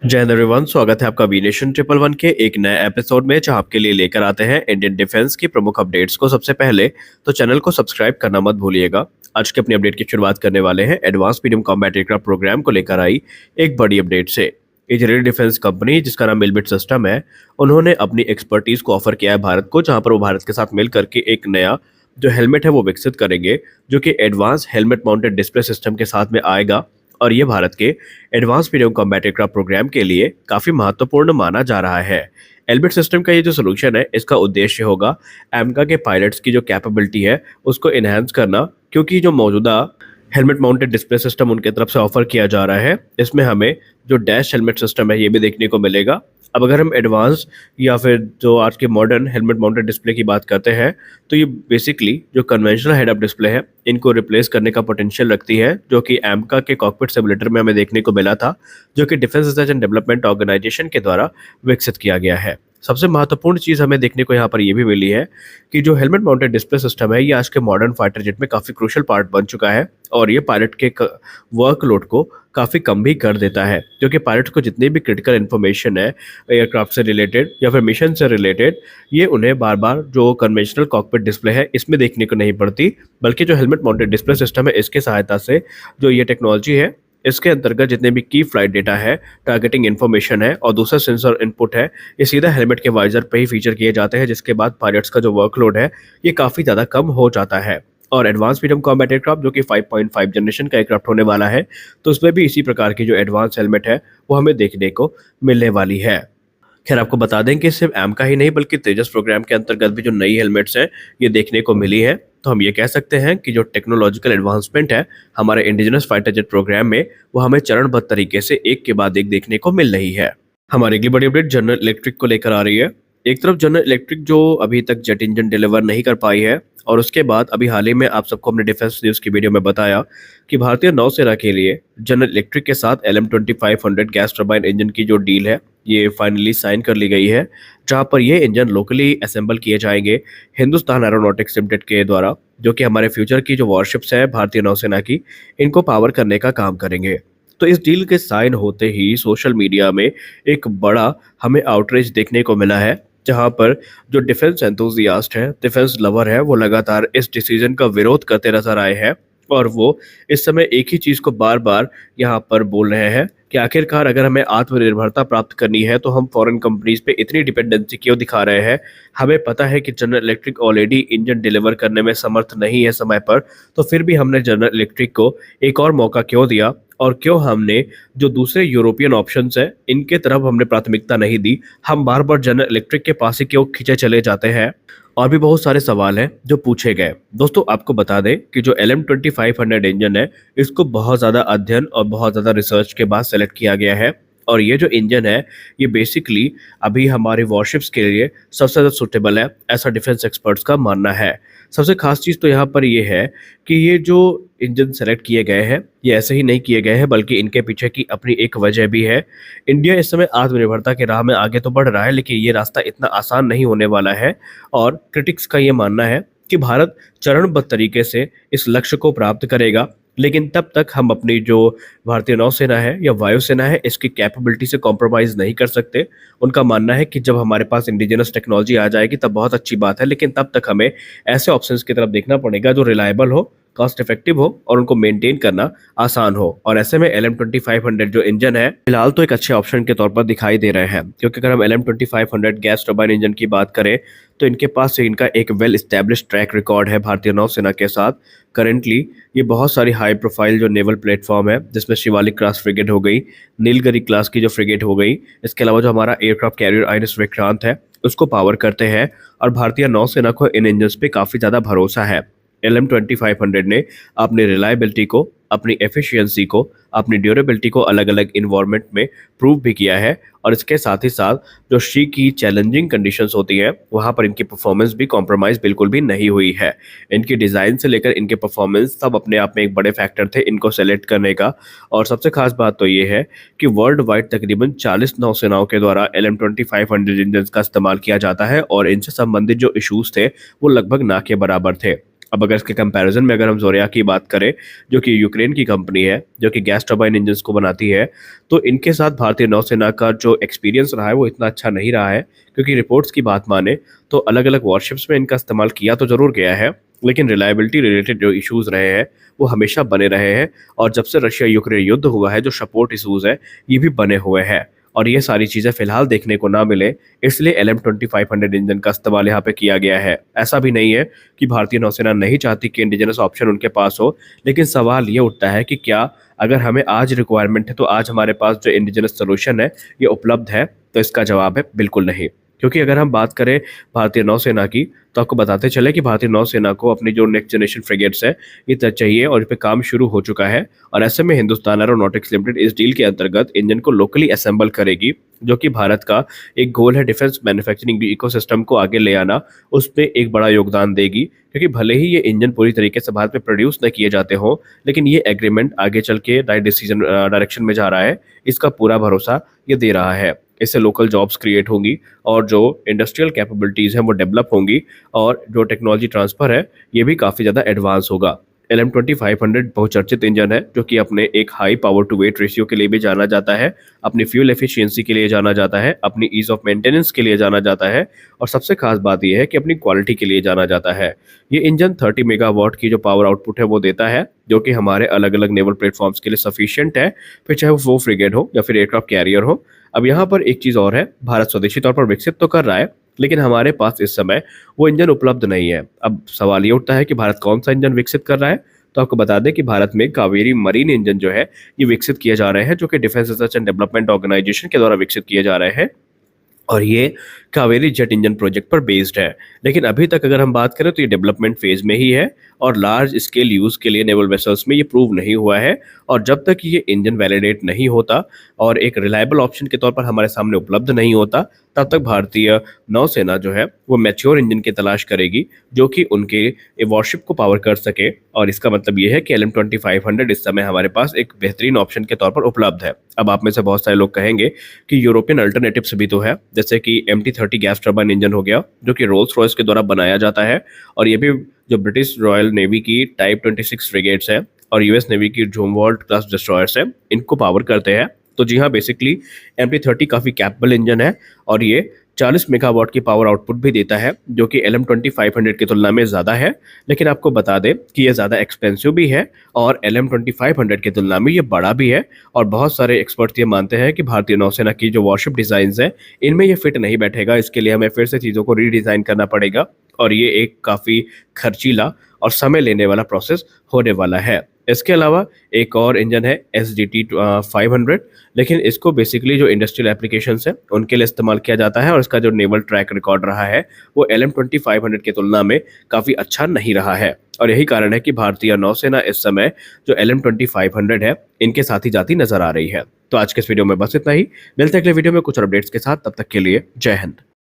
जय हिंद एवरीवन, स्वागत है आपका वी नेशन ट्रिपल वन के एक नए एपिसोड में जहां आपके लिए लेकर आते हैं इंडियन डिफेंस की प्रमुख अपडेट्स को। सबसे पहले तो चैनल को सब्सक्राइब करना मत भूलिएगा। आज के अपनी अपडेट की शुरुआत करने वाले हैं advance medium combat aircraft program को लेकर आई एक बड़ी अपडेट से। इजरायली डिफेंस कंपनी जिसका नाम मिलबिट सिस्टम है, उन्होंने अपनी एक्सपर्टीज को ऑफर किया है भारत को, जहां पर वो भारत के साथ मिल करके एक नया जो हेलमेट है वो विकसित करेंगे, जो कि advance helmet mounted display system के साथ में आएगा। और ये भारत के advance medium combat aircraft program के लिए काफी महत्वपूर्ण माना जा रहा है। एल्बिट सिस्टम का ये जो सोल्यूशन है, इसका उद्देश्य होगा एमका के पायलट्स की जो कैपेबिलिटी है उसको इनहेंस करना, क्योंकि जो मौजूदा हेलमेट माउंटेड डिस्प्ले सिस्टम उनके तरफ से ऑफर किया जा रहा है, इसमें हमें जो डैश हेलमेट सिस्टम है ये भी देखने को मिलेगा। अब अगर हम एडवांस या फिर जो आज के मॉडर्न हेलमेट माउंटेड डिस्प्ले की बात करते हैं, तो ये बेसिकली जो कन्वेंशनल हेड अप डिस्प्ले है इनको रिप्लेस करने का पोटेंशियल रखती है, जो कि एमका के कॉकपिट सिमुलेटर में हमें देखने को मिला था, जो कि defence research and development organisation के द्वारा विकसित किया गया है। सबसे महत्वपूर्ण चीज़ हमें देखने को यहाँ पर ये भी मिली है कि जो हेलमेट माउंटेड डिस्प्ले सिस्टम है ये आज के मॉडर्न फाइटर जेट में काफ़ी क्रूशियल पार्ट बन चुका है, और ये पायलट के वर्कलोड को काफ़ी कम भी कर देता है, क्योंकि पायलट को जितनी भी क्रिटिकल इन्फॉर्मेशन है एयरक्राफ्ट से रिलेटेड या फिर मिशन से रिलेटेड, ये उन्हें बार बार जो कन्वेंशनल कॉकपिट डिस्प्ले है इसमें देखने को नहीं पड़ती, बल्कि जो हेलमेट माउंटेड डिस्प्ले सिस्टम है इसके सहायता से जो ये टेक्नोलॉजी है इसके अंतर्गत जितने भी की फ्लाइट डेटा है, टारगेटिंग इन्फॉर्मेशन है और दूसरा सेंसर इनपुट है, ये सीधा हेलमेट के वाइजर पे ही फीचर किए जाते हैं, जिसके बाद पायलट्स का जो वर्कलोड है ये काफ़ी ज़्यादा कम हो जाता है। और एडवांस मीडियम कॉम्बैट एयरक्राफ्ट जो कि 5.5 जनरेशन का एयरक्राफ्ट होने वाला है, तो उसमें भी इसी प्रकार की जो एडवांस हेलमेट है वो हमें देखने को मिलने वाली है। खैर, आपको बता दें कि सिर्फ एम का ही नहीं बल्कि तेजस प्रोग्राम के अंतर्गत भी जो नई हेलमेट्स हैं ये देखने को मिली है। तो हम ये कह सकते हैं कि जो टेक्नोलॉजिकल एडवांसमेंट है हमारे इंडिजिनस फाइटर जेट प्रोग्राम में, वो हमें चरणबद्ध तरीके से एक के बाद एक देखने को मिल रही है। हमारी अगली बड़ी अपडेट जनरल इलेक्ट्रिक को लेकर आ रही है। एक तरफ जनरल इलेक्ट्रिक जो अभी तक जेट इंजन डिलीवर नहीं कर पाई है, और उसके बाद अभी हाल ही में आप सबको अपने डिफेंस न्यूज़ की वीडियो में बताया कि भारतीय नौसेना के लिए जनरल इलेक्ट्रिक के साथ LM2500 गैस टर्बाइन इंजन की जो डील है ये फाइनली साइन कर ली गई है, जहां पर ये इंजन लोकली असेंबल किए जाएंगे हिंदुस्तान एरोनॉटिक्स लिमिटेड के द्वारा, जो कि हमारे फ्यूचर की जो वॉरशिप्स है भारतीय नौसेना की, इनको पावर करने का काम करेंगे। तो इस डील के साइन होते ही सोशल मीडिया में एक बड़ा हमें आउटरीच देखने को मिला है, जहां पर जो डिफेंस एंथुजियास्ट है, डिफेंस लवर है, वो लगातार इस डिसीजन का विरोध करते नजर आए हैं। और वो इस समय एक ही चीज़ को बार बार यहाँ पर बोल रहे हैं कि आखिरकार अगर हमें आत्मनिर्भरता प्राप्त करनी है तो हम फॉरेन कंपनीज पे इतनी डिपेंडेंसी क्यों दिखा रहे हैं। हमें पता है कि general electric already engine deliver करने में समर्थ नहीं है समय पर, तो फिर भी हमने जनरल इलेक्ट्रिक को एक और मौका क्यों दिया, और क्यों हमने जो दूसरे यूरोपियन ऑप्शंस है इनके तरफ हमने प्राथमिकता नहीं दी, हम बार बार जनरल इलेक्ट्रिक के पास ही क्यों खींचे चले जाते हैं। और भी बहुत सारे सवाल हैं जो पूछे गए। दोस्तों, आपको बता दें कि जो LM2500 इंजन है इसको बहुत ज़्यादा अध्ययन और बहुत ज़्यादा रिसर्च के बाद सेलेक्ट किया गया है, और ये जो इंजन है ये बेसिकली अभी हमारे वॉरशिप्स के लिए सबसे ज़्यादा सूटेबल है, ऐसा डिफेंस एक्सपर्ट्स का मानना है। सबसे खास चीज़ तो यहाँ पर ये है कि ये जो इंजन सेलेक्ट किए गए हैं ये ऐसे ही नहीं किए गए हैं, बल्कि इनके पीछे की अपनी एक वजह भी है। इंडिया इस समय आत्मनिर्भरता के राह में आगे तो बढ़ रहा है, लेकिन ये रास्ता इतना आसान नहीं होने वाला है, और क्रिटिक्स का ये मानना है कि भारत चरणबद्ध तरीके से इस लक्ष्य को प्राप्त करेगा, लेकिन तब तक हम अपनी जो भारतीय नौसेना है या वायुसेना है इसकी कैपेबिलिटी से कॉम्प्रोमाइज़ नहीं कर सकते। उनका मानना है कि जब हमारे पास इंडिजिनस टेक्नोलॉजी आ जाएगी तब बहुत अच्छी बात है, लेकिन तब तक हमें ऐसे ऑप्शंस की तरफ देखना पड़ेगा जो रिलायबल हो, कॉस्ट इफेक्टिव हो और उनको मेंटेन करना आसान हो। और ऐसे में LM2500 जो इंजन है फिलहाल तो एक अच्छे ऑप्शन के तौर पर दिखाई दे रहे हैं, क्योंकि अगर हम LM2500 गैस टर्बाइन इंजन की बात करें तो इनके पास से इनका एक वेल स्टैब्लिश ट्रैक रिकॉर्ड है भारतीय नौसेना के साथ। करेंटली ये बहुत सारी हाई प्रोफाइल जो नेवल प्लेटफॉर्म है, जिसमें शिवालिक क्लास फ्रिगेट हो गई, नीलगिरी क्लास की जो फ्रिगेट हो गई, इसके अलावा जो हमारा एयरक्राफ्ट कैरियर INS विक्रांत है उसको पावर करते हैं, और भारतीय नौसेना को इन इंजन्स पे काफ़ी ज़्यादा भरोसा है। LM2500 ने अपनी रिलायबिलिटी को, अपनी एफिशिएंसी को, अपनी ड्यूरेबिलिटी को अलग अलग इन्वायरमेंट में प्रूव भी किया है, और इसके साथ ही साथ जो शी की चैलेंजिंग कंडीशंस होती हैं वहाँ पर इनकी परफॉर्मेंस भी कॉम्प्रोमाइज़ बिल्कुल भी नहीं हुई है। इनकी डिज़ाइन से लेकर इनके परफॉर्मेंस सब अपने आप में एक बड़े फैक्टर थे इनको सेलेक्ट करने का। और सबसे खास बात तो ये है कि वर्ल्ड वाइड तकरीबन 40 नौसेनाओं के द्वारा LM2500 इंजन का इस्तेमाल किया जाता है, और इनसे संबंधित जो इशूज़ थे वो लगभग ना के बराबर थे। अब अगर इसके कंपैरिजन में अगर हम ज़ोरिया की बात करें, जो कि यूक्रेन की कंपनी है, जो कि गैस टरबाइन इंजन्स को बनाती है, तो इनके साथ भारतीय नौसेना का जो एक्सपीरियंस रहा है वो इतना अच्छा नहीं रहा है, क्योंकि रिपोर्ट्स की बात माने तो अलग-अलग वॉरशिप्स में इनका इस्तेमाल किया तो ज़रूर गया है, लेकिन रिलायबिलिटी रिलेटेड जो इश्यूज़ रहे हैं, वो हमेशा बने रहे हैं और जब से रशिया यूक्रेन युद्ध हुआ है, जो सपोर्ट इश्यूज़ हैं, ये भी बने हुए हैं और ये सारी चीज़ें फिलहाल देखने को ना मिले, इसलिए LM-2500 इंजन का इस्तेमाल यहाँ पे किया गया है। ऐसा भी नहीं है कि भारतीय नौसेना नहीं चाहती कि इंडिजिनस ऑप्शन उनके पास हो, लेकिन सवाल ये उठता है कि क्या अगर हमें आज रिक्वायरमेंट है, तो आज हमारे पास जो इंडिजिनस सॉल्यूशन है, ये उपलब्ध है? तो इसका जवाब है बिल्कुल नहीं। क्योंकि अगर हम बात करें भारतीय नौसेना की, तो आपको बताते चले कि भारतीय नौसेना को अपनी जो नेक्स्ट जनरेशन फ्रिगेट्स है, ये चाहिए और इस पे काम शुरू हो चुका है और ऐसे में हिंदुस्तान एरोनॉटिक्स लिमिटेड इस डील के अंतर्गत इंजन को लोकली असेंबल करेगी, जो कि भारत का एक गोल है डिफेंस मैन्युफैक्चरिंग इकोसिस्टम को आगे ले आना, उसपे एक बड़ा योगदान देगी। क्योंकि भले ही ये इंजन पूरी तरीके से भारत में प्रोड्यूस न किए जाते हों, लेकिन ये एग्रीमेंट आगे चल के राइट डिसीजन डायरेक्शन में जा रहा है, इसका पूरा भरोसा ये दे रहा है। इससे लोकल जॉब्स क्रिएट होंगी और जो इंडस्ट्रियल कैपेबिलिटीज़ हैं वो डेवलप होंगी और जो टेक्नोलॉजी ट्रांसफ़र है, ये भी काफ़ी ज़्यादा एडवांस होगा। LM-2500 बहुचर्चित इंजन है, जो कि अपने एक high power to weight ratio के लिए भी जाना जाता है, अपनी फ्यूल एफिशिएंसी के लिए जाना जाता है, अपनी ईज़ ऑफ मेंटेनेंस के लिए जाना जाता है और सबसे खास बात ये है कि अपनी क्वालिटी के लिए जाना जाता है। ये इंजन 30 मेगावाट की जो पावर आउटपुट है वो देता है, जो कि हमारे अलग-अलग नेवल प्लेटफ़ॉर्म्स के लिए सफिशिएंट है, फिर चाहे वो फ्रिगेट हो या फिर एयरक्राफ्ट कैरियर हो। अब यहाँ पर एक चीज़ और है, भारत स्वदेशी तौर पर विकसित तो कर रहा है, लेकिन हमारे पास इस समय वो इंजन उपलब्ध नहीं है। अब सवाल ये उठता है कि भारत कौन-सा इंजन विकसित कर रहा है? तो आपको बता दें कि भारत में कावेरी मरीन इंजन जो है, ये विकसित किए जा रहे हैं, जो कि defence research and development organisation के द्वारा विकसित किए जा रहे हैं और ये कावेरी जेट इंजन प्रोजेक्ट पर बेस्ड है। लेकिन अभी तक अगर हम बात करें तो ये डेवलपमेंट फेज़ में ही है और लार्ज स्केल यूज़ के लिए नेवल वेसल्स में ये प्रूव नहीं हुआ है और जब तक ये इंजन वैलिडेट नहीं होता और एक रिलायबल ऑप्शन के तौर पर हमारे सामने उपलब्ध नहीं होता, तब तक भारतीय नौसेना जो है वो मैच्योर इंजन की तलाश करेगी, जो कि उनके वॉरशिप को पावर कर सके और इसका मतलब ये है कि LM-2500 इस समय हमारे पास एक बेहतरीन ऑप्शन के तौर पर उपलब्ध है। अब आप में से बहुत सारे लोग कहेंगे कि यूरोपियन अल्टरनेटिव्स भी तो है, जैसे कि MT-30 गैस टरबाइन इंजन हो गया, जो कि रोल्स रॉयस के द्वारा बनाया जाता है और ये भी जो ब्रिटिश रॉयल नेवी की टाइप 26 फ्रिगेट्स है और यूएस नेवी की झूमवॉल्ट क्लास डिस्ट्रॉयर्स है, इनको पावर करते हैं। तो जी हाँ, बेसिकली MT-30 काफ़ी कैपेबल इंजन है और ये 40 मेगावाट की पावर आउटपुट भी देता है, जो कि LM-2500 की तुलना में ज़्यादा है। लेकिन आपको बता दें कि ये ज़्यादा एक्सपेंसिव भी है और LM-2500 की तुलना में ये बड़ा भी है और बहुत सारे एक्सपर्ट्स ये मानते हैं कि भारतीय नौसेना की जो वॉरशिप डिज़ाइंस हैं, इनमें ये फिट नहीं बैठेगा। इसके लिए हमें फिर से चीज़ों को रीडिज़ाइन करना पड़ेगा और ये एक काफ़ी खर्चीला और समय लेने वाला प्रोसेस होने वाला है। इसके अलावा एक और इंजन है SDT 500, लेकिन इसको बेसिकली जो इंडस्ट्रियल एप्लीकेशंस हैं उनके लिए इस्तेमाल किया जाता है और इसका जो नेवल ट्रैक रिकॉर्ड रहा है वो LM-2500 की तुलना में काफ़ी अच्छा नहीं रहा है और यही कारण है कि भारतीय नौसेना इस समय जो LM-2500 है, इनके साथ ही जाती नजर आ रही है। तो आज के इस वीडियो में बस इतना ही। मिलते हैं अगले वीडियो में कुछ और अपडेट्स के साथ, तब तक के लिए जय हिंद।